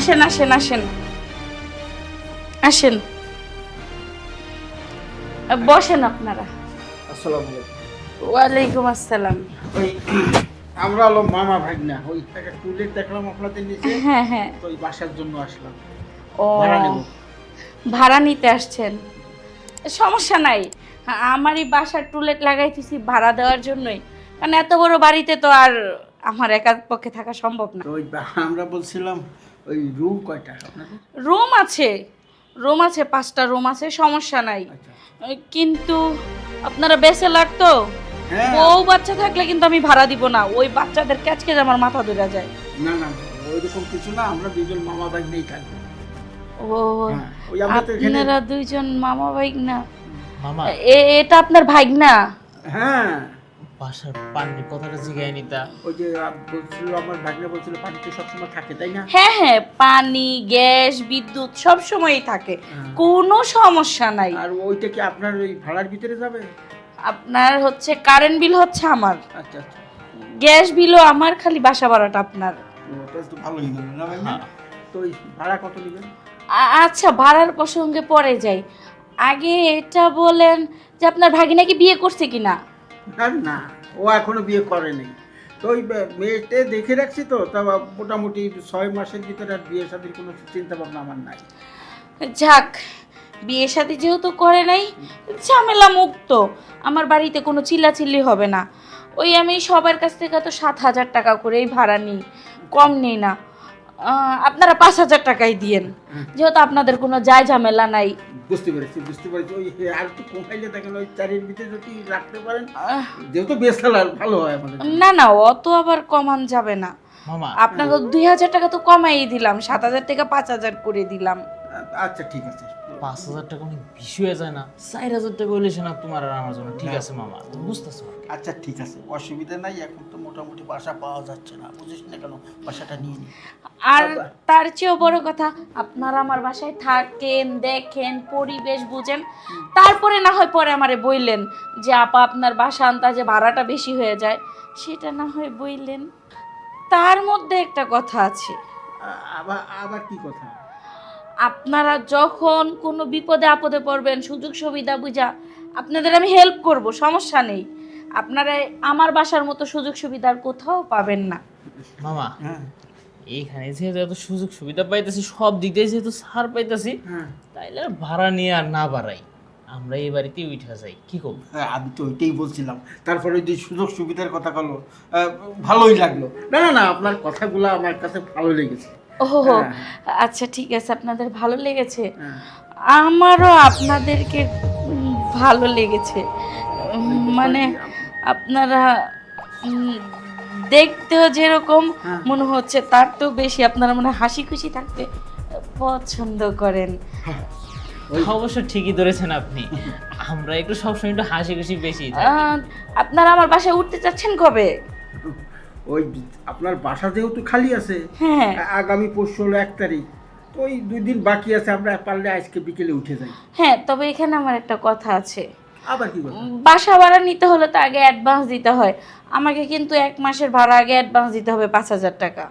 আসেন আসেন আসেন আসেন, বসেন আপনারা। আসসালামু আলাইকুম। ওয়ালাইকুম আসসালাম। ওই আমরা হলো মামা ভাগনা, ওই একটা টুলেট দেখলাম আপনাদের নিচে, হ্যাঁ হ্যাঁ। তো ওই বাসার জন্য আসলাম, ও, ভাড়া নেব। ভাড়া নিতে আসছেন? সমস্যা নাই, আমারই বাসার টুলেট লাগাইতেছি ভাড়া দেওয়ার জন্যই, কারণ এত বড় বাড়িতে তো আর আমার একার পক্ষে থাকা সম্ভব না। তো ওই আমরা বলছিলাম ওই রুম কয়টা আপনাদের? রুম আছে, রুম আছে, 5টা রুম আছে, সমস্যা নাই। আচ্ছা। কিন্তু আপনারা ব্যাচেলার তো, হ্যাঁ। বউ বাচ্চা থাকলে কিন্তু আমি ভাড়া দিব না, ওই বাচ্চাদের ক্যাচকে আমার মাথা ধরে যায়। না না, ওইরকম কিছু না, আমরা দুজন মামা ভাগনেই থাকবো। ও, হ্যাঁ, ওই আমরা তো এখানে। আপনারা দুইজন মামা ভাইগনা? মামা এটা আপনার ভাইগনা? হ্যাঁ, বাসার পানির কথাটা জিগায় নিতা। ওই যে বলছিল আমার ভাগনা বলছিল পানি তো সবসময় থাকে, তাই না? হ্যাঁ হ্যাঁ, পানি গ্যাস বিদ্যুৎ সব সময়ই থাকে, হ্যাঁ। কোনো সমস্যা নাই। আর ওইটা কি আপনার ওই ভাড়ার ভিতরে যাবে? আপনার হচ্ছে কারেন্ট বিল হচ্ছে আমার, আচ্ছা আচ্ছা, গ্যাস বিলও আমার, খালি বাসা ভাড়াটা আপনার। ওটা তো ভালোই হলো না ভাই না? তো ওই ভাড়া কত নেবেন? আচ্ছা, ভাড়ার প্রসঙ্গে পরে যাই, আগে এটা বলেন যে আপনার ভাগিনা কি বিয়ে করছে কিনা? আর না, ও এখনো বিয়ে করেনি। তো ওই মেয়েতে দেখে রাখছি, তো তা মোটামুটি 6 মাসের ভিতরে আর বিয়ে শাদীর কোনো চিন্তা ভাবনা আমার নাই। যাক, বিয়ে শাদী যেহেতু করে নাই, ঝামেলা মুক্ত, আমার বাড়িতে কোনো চিল্লাচিল্লি হবে না। ওই আমি সবার কাছ থেকে তো 7,000 টাকা করেই ভাড়া নিই, কম নিই না। আপনারা 5,000 টাকাই দিয়েন, যেহেতু আপনাদের কোনো যায় ঝামেলা নাই। বুঝতে পেরেছি বুঝতে পেরেছি, ওই আর একটু কমাইলে দেখেন ওই 4-এর ভিতরে যদি রাখতে পারেন, আহ, যেহেতু বেসালার ভালো হয় আমাদের জন্য। না না, অত আবার কমান যাবে না। মামা আপনাকে 2,000 টাকা তো কমাই দিলাম, 7,000 টাকা 5,000 করে দিলাম। আচ্ছা ঠিক আছে। 5,000 টাকা অনেক বেশি হয়ে যায় না? 4,000 টাকা হইলে না তোমার আর আমার জন্য ঠিক আছে মামা, তুমি বুঝতেছো? আচ্ছা ঠিক আছে, অসুবিধা নাই, এখন তো মোটামুটি বাসা পাওয়া যাচ্ছে না, বুঝিস না কেন, বাসাটা নিয়ে নি। আর তার চেয়েও বড় কথা, আপনারা আমার বাসায় থাকেন, দেখেন, পরিবেশ বুঝেন, তারপরে না হয় পরে আমারে বইলেন যে আপা আপনার বাসা আন্দাজে ভাড়াটা বেশি হয়ে যায়, সেটা না হয় বইলেন। তার মধ্যে একটা কথা আছে, আবার আবার কি কথা? আপনারা যখন কোনো বিপদে আপদে পড়বেন, সুযোগ সুবিধা বুঝা আপনাদের আমি হেল্প করব, সমস্যা নেই। আপনারা আমার বাসার মতো সুযোগ সুবিধা আর কোথাও পাবেন না। মামা হ্যাঁ এইখানে যেহেতু এত সুযোগ সুবিধা পাইতেছি, সব দিক দিয়ে যেহেতু ছাড় পাইতেছি, হ্যাঁ তাইলে আর ভাড়া নিয়ে আর না বাড়াই, আমরা এই বাড়িতেই উঠা যাই, কি করবো? হ্যাঁ, আমি তো ওইটাই বলছিলাম। তারপরে ওই যে সুযোগ সুবিধার কথা বলো, ভালোই লাগলো। না না না, আপনার কথাগুলো আমার কাছে ভালো লেগেছে। ও, হ্যাঁ। আচ্ছা ঠিক আছে, আপনাদের ভালো লেগেছে, হ্যাঁ। আমারও আপনাদেরকে ভালো লেগেছে। মানে আপনারা উম, দেখতেও যেরকম হ্যাঁ। মনে হচ্ছে, তার তো বেশি আপনারা মনে হয় হাসি খুশি থাকতে পছন্দ করেন। অবশ্য ঠিকই ধরেছেন আপনি, আমরা একটু সবসময় একটু হাসি খুশি বেশি থাকি। আপনারা আমার বাসায় উঠতে চাচ্ছেন কবে? ওই আপনার বাসা যেহেতু খালি আছে, হ্যাঁ আগামী পরশু হলো 1 তারিখ, তো ওই 2 দিন বাকি আছে, আমরা পারলে আজকে বিকেলে উঠে যাই। হ্যাঁ, তবে এখানে আমার একটা কথা আছে, আবার কি কথা? বাসা ভাড়া নিতে হলে তো আগে অ্যাডভান্স দিতে হয়, আমাকে কিন্তু 1 মাসের ভাড়া আগে অ্যাডভান্স দিতে হবে 5,000 টাকা।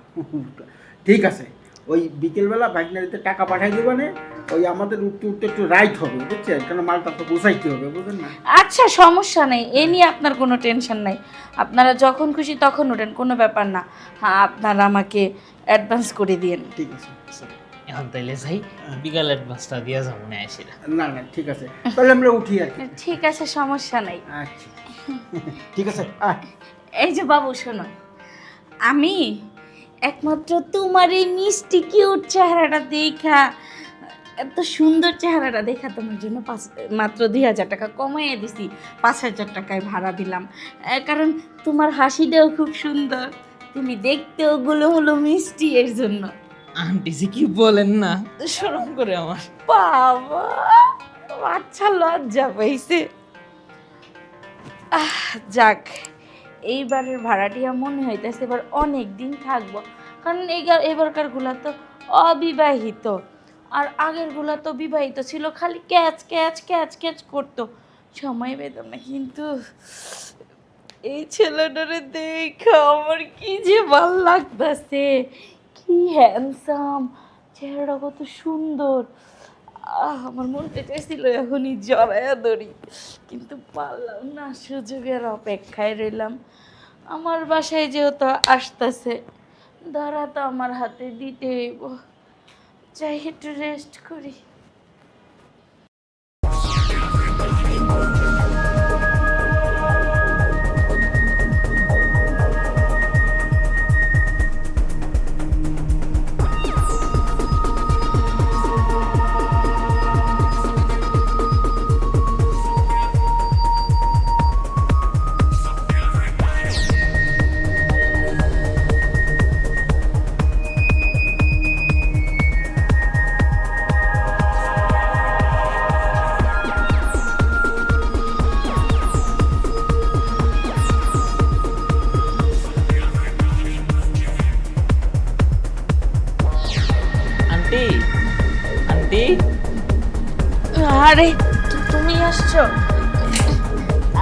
ঠিক আছে, ওই বিকেলবেলা বাইকনারিতে টাকা পাঠাই দেবো, মানে ওই আমাদের উঠতে উঠতে একটু রাইট হবে, বুঝছেন, কেন মালটা তো গোছাইতে হবে, বুঝলেন না? আচ্ছা সমস্যা নেই, এ নিয়ে আপনার কোনো টেনশন নাই, আপনারা যখন খুশি তখন ওঠেন, কোনো ব্যাপার না। হ্যাঁ, আপনারা আমাকে অ্যাডভান্স করে দিন। ঠিক আছে। এখন তাইলে যাই, বিকাল অ্যাডভান্সটা দিয়া যাবো না আসিরা। না না ঠিক আছে, তাহলে আমরা উঠি আর কি। ঠিক আছে, সমস্যা নেই। আচ্ছা ঠিক আছে, আয়। এই যে বাবু শোনো, আমি একমাত্র তোমার এই মিষ্টি কিউট চেহারাটা দেখা, এত সুন্দর চেহারাটা দেখা তোমার জন্য মাত্র 2,000 টাকা কমাইয়ে দিছি, 5,000 টাকায় ভাড়া দিলাম। কারণ তোমার হাসিটাও খুব সুন্দর, তুমি দেখতেও গুলো হলো মিষ্টি, এর জন্য। আন্টি জি কি বলেন না, শরম করে আমার। বাবা, আচ্ছা লজ্জা পাইছে। যাক, এইবারের ভাড়াটিয়া মনে হইতেছে এবার অনেক দিন থাকবো, কারণ এবারকার গুলা তো অবিবাহিত, আর আগের গুলা তো বিবাহিত ছিল, খালি ক্যাচ ক্যাচ ক্যাচ ক্যাচ করতো, সময় পেতাম না। কিন্তু এই ছেলেটারে দেখে আমার কি যে ভাল লাগতেছে, কি হ্যান্ডসাম, চেহারাটা কত সুন্দর। আমার মনটা চাইছিল এখনই জড়াইয়া ধরি, কিন্তু পারলাম না, সুযোগের অপেক্ষায় রইলাম। আমার বাসায় যেহেতু আসতেছে, ধরা তো আমার হাতে দিতে হইব। যাই একটু রেস্ট করি। আন্টি, আন্টি, আরে তুমি আসছো?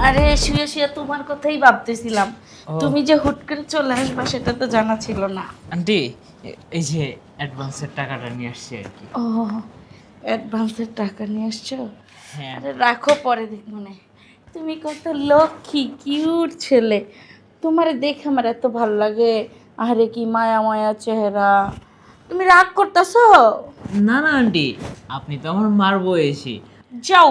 আরে শুয়ে শুয়ে তোমার কথাই ভাবতেছিলাম। ও। তুমি যে হুট করে চলে আসবা সেটা তো জানা ছিল না। আন্টি, এই যে অ্যাডভান্সের টাকাটা নিয়ে আসছি আর কি। ও, অ্যাডভান্সের টাকা নিয়ে আসছো? হ্যাঁ। আরে রাখো, পরে দেখবো না। তুমি কত লক্ষ্মী কিউট ছেলে, তোমারে দেখে আমার এত ভালো লাগে। আরে কি মায়া মায়া চেহারা। তুমি রাগ করতেছো? না না আন্টি, আপনি তো আমার মার বয়সী। যাও,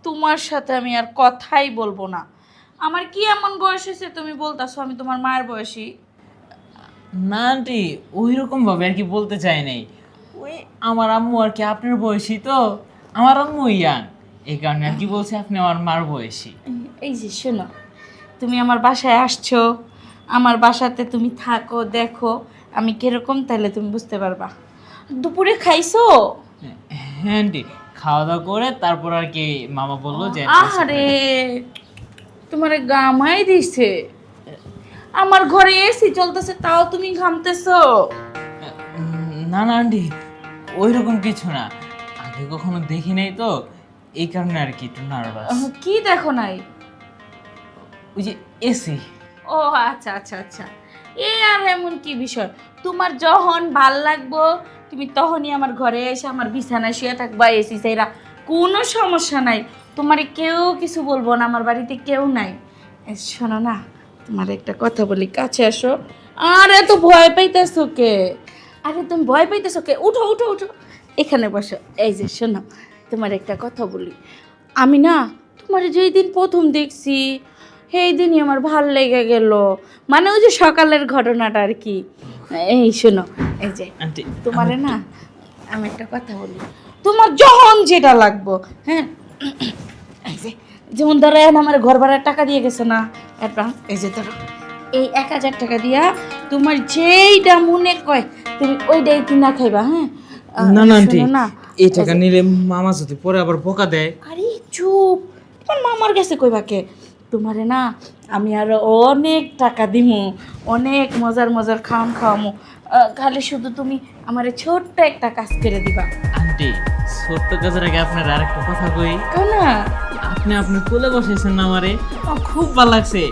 তোমার সাথে আমি আর কথাই বলবো না। আমার কি এমন বয়স হয়েছে তুমি বলতাছো আমি তোমার মায়ের বয়সী? না আন্টি, ওই রকম ভাবে আর কি বলতে চাই নাই। ওই আমার আম্মু আর কি আপনার বয়সী তো, আমার আম্মু ইয়াং, এই কারণে আর কি বলছে আপনি আমার মার বয়সী। এই যে শোনো, তুমি আমার বাসায় আসছো, আমার বাসাতে তুমি থাকো, দেখো আমি কিরকম, তাহলে তুমি বুঝতে পারবা। দুপুরে খাইছো? হ্যাঁ আন্টি, খাওয়া দাওয়া করে তারপর আর কি মামা বললো যে আরে তোমারে গামাই দিছে। আমার ঘরে এসি চলতেছে তাও তুমি ঘামতেছো। না না আন্টি, ওই রকম কিছু না, আগে কখনো দেখি নাই তো, এই কারণে আর কি একটু নার্ভাস। কি দেখো নাই? ওই যে এসি। ও আচ্ছা আচ্ছা আচ্ছা, এ আর এমন কি বিষয়? তোমার যখন ভাল লাগবো তুমি তখনই আমার ঘরে এসে আমার বিছানায় শুয়ে থাকবা, এসি চাইরা, কোনো সমস্যা নাই। তোমার কেউ কিছু বলবো না, আমার বাড়িতে কেউ নাই। শোনো না, তোমার একটা কথা বলি, কাছে আসো। আর এত ভয় পাইতেছো কে? আরে তুমি ভয় পাইতেছো কে? উঠো উঠো উঠো, এখানে বসো। এই যে শোনো, তোমার একটা কথা বলি। আমি না তোমার যেই দিন প্রথম দেখছি সেই দিনই আমার ভাল লেগে গেল। মানে ওই যে সকালের ঘটনাটা আর কি। এই শোনো, এই যে আন্টি তোমারে না আমি একটা কথা বলি, তোমার যখন যেটা লাগবো, হ্যাঁ, এই যে যেমন ধরো এখন আমার ঘর ভাড়ার টাকা দিয়ে গেছে না অ্যাডভান্স, এই যে ধরো এই 1000 টাকা দিয়া তোমার যেইটা মনে কয় তুমি ওইটাই কিনা খাইবা। হ্যাঁ, না না আন্টি, শোনো না, এই টাকা নিলে মামা যদি পরে আবার বোকা দেয়। আরে চুপ, তোমার মামার কাছে কইবাকে? তোমারে না আমি আরো অনেক টাকা দিমু, অনেক মজার মজার খাওয়াম খাওয়ামু। খালি শুধু তুমি আমারে ছোট্ট একটা কাজ করে দিবা। আন্টি, ছোট্ট কাজের আগে আপনার আরেকটা কথা কই। কেন না? আপনি আপনার কোলে বসাইছেন না আমারে, আমার খুব ভালো লাগছে।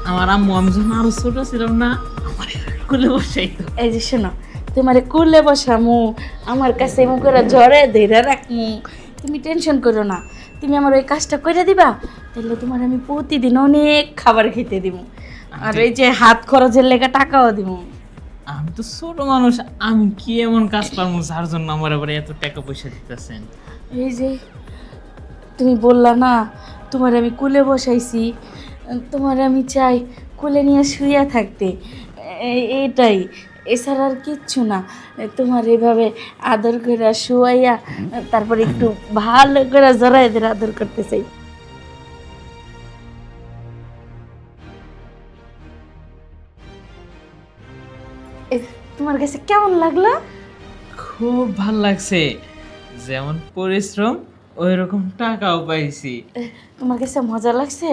আমার আম্মু আমি যখন আরো ছোট ছিলাম না, আমার কোলে বসাইতো। এই যে শোনো, তোমারে কুলে বসামু, আমার কাছে মুখেরা ঝরে ধরে রাখমু, তুমি টেনশন করো না। তুমি আমার ওই কাজটা করে দিবা, তাহলে তোমার আমি প্রতিদিন অনেক খাবার খেতে দিব, আর এই যে হাত খরচের লেগে টাকাও দিব। আমি তো ছোট মানুষ, আমি কি এমন কাজ পারবো যার জন্য আমার আবার এত টাকা পয়সা দিতেছেন? এই যে তুমি বললা না তোমার আমি কুলে বসাইছি, তোমার আমি চাই কুলে নিয়ে শুয়ে থাকতে, এটাই, এছাড়া আর কিচ্ছু না। তোমার এইভাবে আদর করে শুয়াইয়া তারপরে একটু ভালো করে জড়াই ধরে আদর করতে চাই। তোমার কাছে কেমন লাগলো? খুব ভাল লাগছে, যেমন পরিশ্রম ওই রকম টাকাও পাইছি। তোমার কাছে মজা লাগছে?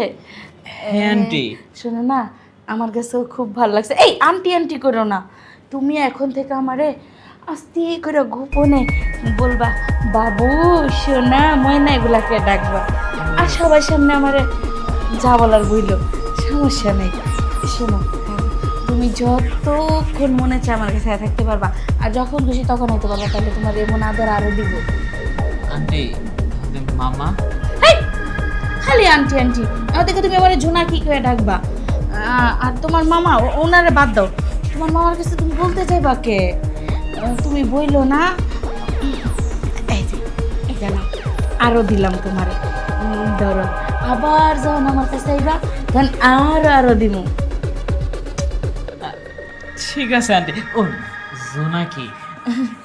হ্যাঁ আন্টি। শোনো না, আমার কাছেও খুব ভালো লাগছে। এই আন্টি আন্টি করো না, তুমি এখন থেকে আমারে আস্তে করে গোপনে বলবা বাবু, সোনা, ময়না, এগুলাকে ডাকবা। আর সবার সামনে আমারে যা বলার বইল, সমস্যা নেই। শোনো, তুমি তুমি যতক্ষণ মনে চায় আমার কাছে থাকতে পারবা, আর যখন খুশি তখন হতে পারবা। তাহলে তোমার এমন আদর আরো দিব। আন্টি তাহলে মামা? হেই, খালি আন্টি আন্টি দেখো, তুমি আমার ঝুনা কি করে ডাকবা? আর তোমার মামা ওনারে বাদ দাও। তোমার মামার কাছে তুমি বলতে চাইবা কে? তুমি বইলো না। এই যে এটা নাও, আরো দিলাম তোমারে। ধরো, আবার যখন আমার কাছে আইবা তখন আরো আরো দিব। ঠিক আছে আন্টি। ও জোনাকি,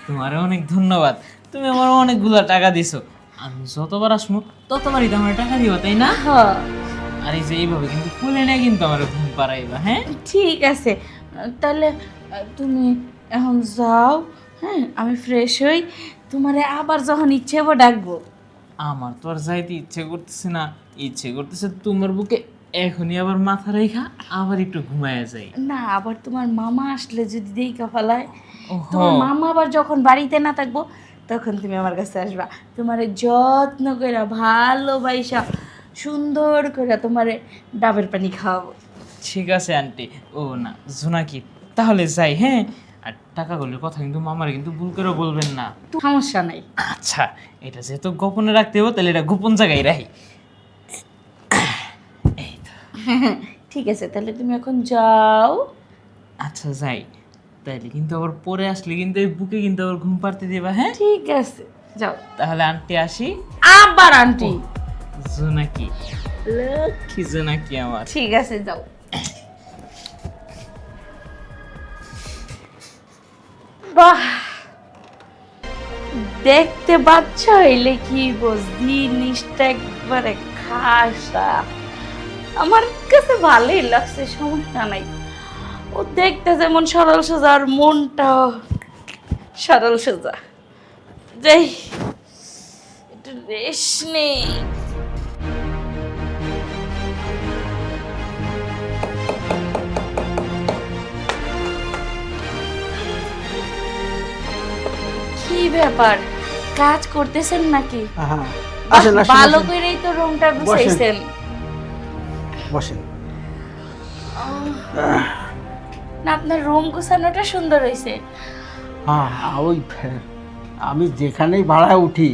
তোমার অনেক ধন্যবাদ। তুমি আমার অনেকগুলো টাকা দিছো। আমি যতবার আসবো ততবারই তো আমার টাকা দিবা, তাই না? হ্যাঁ আর এই যে এইভাবে কিন্তু খুলে না কিন্তু আমার ঘুম পাড়াইবা, হ্যাঁ? ঠিক আছে, তাহলে তুমি এখন যাও। হ্যাঁ, আমি ফ্রেশ হই, তোমারে আবার যখন ইচ্ছে হবে ডাকবো। আমার তো আর যাইতে ইচ্ছে করতেছে না, ইচ্ছে করতেছে তোমার বুকে এখনই আবার মাথা রেখা আবার একটু ঘুমায় যাই। না, আবার তোমার মামা আসলে যদি দেখা ফেলায়, ওহো। তোমার মামা আবার যখন বাড়িতে না থাকবো তখন তুমি আমার কাছে আসবা। তোমারে যত্ন করে ভালোবাসা সুন্দর করে তোমারে ডাবের পানি খাওয়াবো। ঠিক আছে আন্টি। ও না জোনাকি, তাহলে যাই, হ্যাঁ? আর টাকাগুলোর কথা কিন্তু মামার কিন্তু ভুল করে বলবেন না। সমস্যা নাই। আচ্ছা, এটা যেহেতু গোপনে রাখতে হবে তাহলে এটা গোপন জায়গায় রাখি। এই তো। ঠিক আছে, তাহলে তুমি এখন যাও। আচ্ছা যাই, তাইলে কিন্তু আবার পরে আসলে কিন্তু এই বুকে কিন্তু আবার ঘুম পাড়তে দিবা, হ্যাঁ? ঠিক আছে, যাও। তাহলে আন্টি আসি। আবার আন্টি? জোনাকি, লক্ষ্মী জোনাকি আমার। ঠিক আছে, যাও। বাহ, দেখতে বাচ্চা হইলে কি বোঝ, জিনিসটা একবারে খাসা। আমার কাছে ভালোই লাগছে, সমস্যা নাই। ও দেখতে যেমন সরল সোজা, আর মনটাও সরল সোজা। যাই, একটু রেস্ট নেই। কি ব্যাপার, কাজ করতেছেন নাকি? হ্যাঁ, বাহ, আসেন আসেন ভালো আসেন। করেই তো রুমটা গুছাইছেন। বসেন। না, আপনার রুম গুছানোটা সুন্দর হয়েছে। হ্যাঁ, ওই আমি যেখানেই ভাড়া উঠি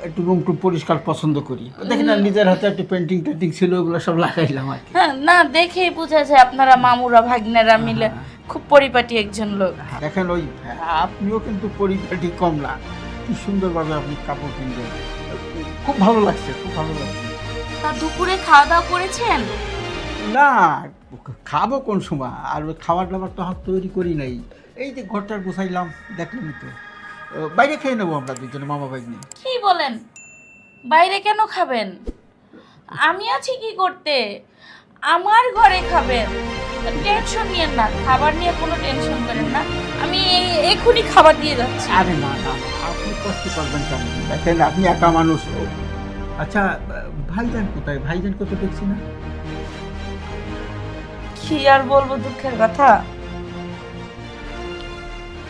একটু রুম টুম পরিষ্কার পছন্দ করি। দেখেন না, নিজের হাতে একটু পেন্টিং টেন্টিং ছিল, ওগুলো সব লাগাইলাম আর কি। হ্যাঁ, না দেখেই বোঝা যায় আপনারা মামুরা ভাগ্নেরা মিলে খুব পরিপাটি একজন লোক। দেখেন ওই আপনিও কিন্তু পরিপাটি কম না, কি সুন্দরভাবে আপনি কাপড় কিনবেন, খুব ভালো লাগছে, খুব ভালো লাগছে। তা দুপুরে খাওয়া দাওয়া করেছেন? না, খাবো কোন সময়, আর ওই খাবার দাবার তো হাত তৈরি করি নাই। এই যে ঘরটা গুছাইলাম, দেখলেন তো। বাইরে খেয়ে নেবো আমরা দুজনে, মামা ভাই নিয়ে। কি বলেন, বাইরে কেন খাবেন? আমি আছি কি করতে? আমার ঘরে খাবেন। টেনশন নিয়েন না, খাবার নিয়ে কোনো টেনশন করেন না। আমি এক্ষুনি খাবার দিয়ে যাচ্ছি। আরে না না, আপনি কষ্ট করবেন কেন? দেখেন আপনি একা মানুষ। আচ্ছা, ভাইজান কোথায়? ভাইজানকে তো দেখছি না। কি আর বলবো, দুঃখের কথা।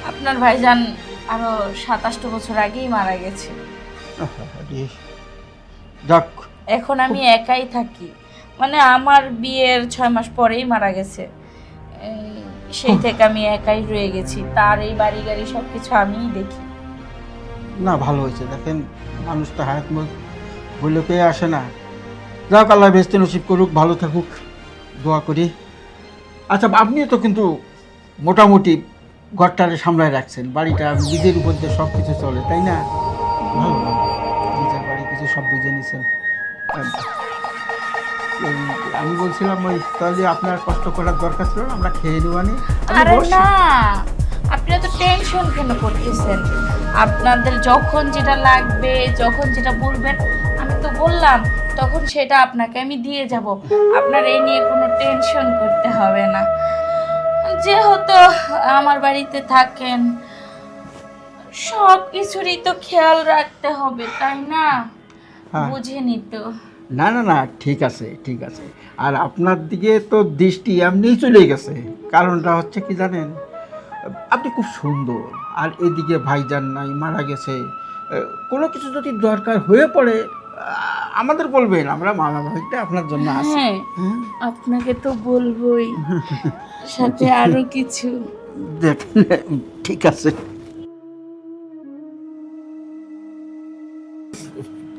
আপনার ভাইজান আরো 27 বছর আগেই মারা গেছে। আরে, যাক। এখন আমি একাই থাকি, মানে আমার বিয়ের 6 মাস পরেই মারা গেছে। সেই থেকে আমি একাই রয়ে গেছি, তার এই বাড়ি গাড়ি সবকিছু আমিই দেখি। না, ভালো হয়েছে। দেখেন, মানুষ তো হায়াত বললে পেয়ে আসে না। যাক, আল্লাহ বেহেশতে নসিব করুক, ভালো থাকুক, দোয়া করি। আচ্ছা, আপনিও তো কিন্তু মোটামুটি ঘরটারে সামলায় রাখছেন, বাড়িটা নিজের উপর দিয়ে সব কিছু চলে, তাই না? ভালো ভালো, নিজের বাড়ি কিছু সব বুঝে নিছেন। আমি বলছিলাম ওই, তাহলে আপনার কষ্ট করার দরকার ছিল না, আমরা খেয়ে নেওয়ানি। আরে না, আপনি তো টেনশন কেন করতেছেন? আপনাদের যখন যেটা লাগবে, যখন যেটা বলবেন, আমি তো বললাম, তখন সেটা আপনাকে আমি দিয়ে যাব। আপনার এই নিয়ে কোনো টেনশন করতে হবে না। যেহেতু আমার বাড়িতে থাকেন, সব কিছুরই তো খেয়াল রাখতে হবে, তাই না? হ্যাঁ। বুঝিনি তো। না না না, ঠিক আছে ঠিক আছে। আর আপনার দিকে তো দৃষ্টি এমনিই চলে গেছে, কারণটা হচ্ছে কি জানেন, আপনি খুব সুন্দর, আর এদিকে ভাইজান নাই, মারা গেছে। কোনো কিছু যদি দরকার হয়ে পড়ে, আমাদের বলবেন, আমরা মামা ভাইটা আপনার জন্য আছি। হ্যাঁ হ্যাঁ, আপনাকে তো বলবোই, সাথে আরো কিছু। দেখেন, ঠিক আছে,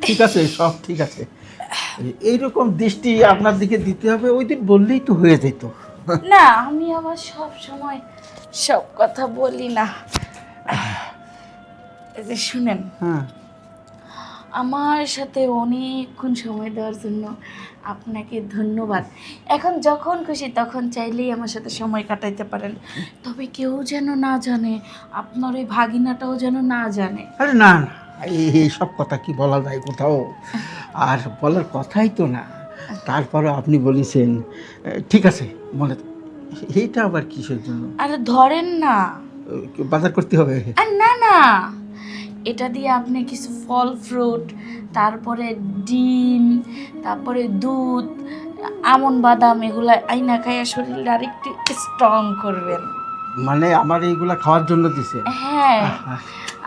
ঠিক আছে, সব ঠিক আছে। এইরকম দৃষ্টি আপনার দিকে দিতে হবে, ওই দিন বললেই তো হয়ে যেত। না আমি আবার সব সময় সব কথা বলি না। এই যে শুনেন, হ্যাঁ, আমার সাথে অনেকক্ষণ সময় দেওয়ার জন্য আপনাকে ধন্যবাদ। এখন যখন খুশি তখন চাইলেই আমার সাথে সময় কাটাইতে পারেন, তবে কেউ যেন না জানে, আপনার ওই ভাগিনাটাও যেন না জানে। আরে না না, এই সব কথা কি বলা যায় কোথাও? আর বলার কথাই তো না। তারপরও আপনি বলেছেন, ঠিক আছে, মনে এইটা আবার কিসের জন্য? আরে ধরেন না। বাজার করতে হবে? আর না না, এটা দিয়ে আপনি কিছু ফল ফ্রুট, তারপরে ডিম, তারপরে দুধ, আমন বাদাম এগুলা আইনা খাইয়া শরীরটা আরেকটু স্ট্রং করবেন। মানে আমার এইগুলা খাওয়ার জন্য দিছে? হ্যাঁ,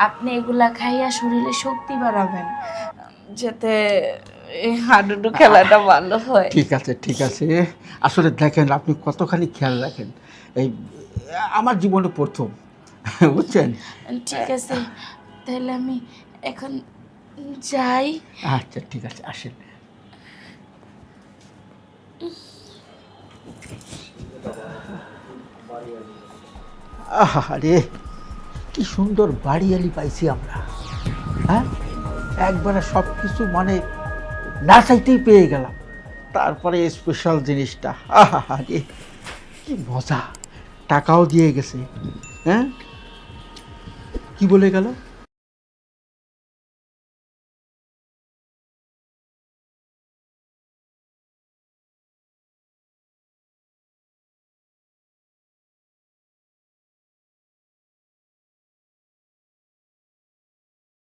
আপনি এগুলা খাইয়া শরীরে শক্তি বাড়াবেন, যাতে এই হাডুডু খেলাটা ভালো হয়। ঠিক আছে, ঠিক আছে। আসলে দেখেন, আপনি কতখানি খেয়াল রাখেন, এই আমার জীবনে প্রথম, বুঝছেন? ঠিক আছে, তাহলে আমি এখন যাই। আচ্ছা ঠিক আছে, আসেন। আরে কি সুন্দর বাড়িয়ালি পাইছি আমরা, হ্যাঁ, একবারে সব কিছু মানে না চাইতেই পেয়ে গেলাম। তারপরে স্পেশাল জিনিসটা, আরে কি মজা! টাকাও দিয়ে গেছে। হ্যাঁ, কি বলে গেল?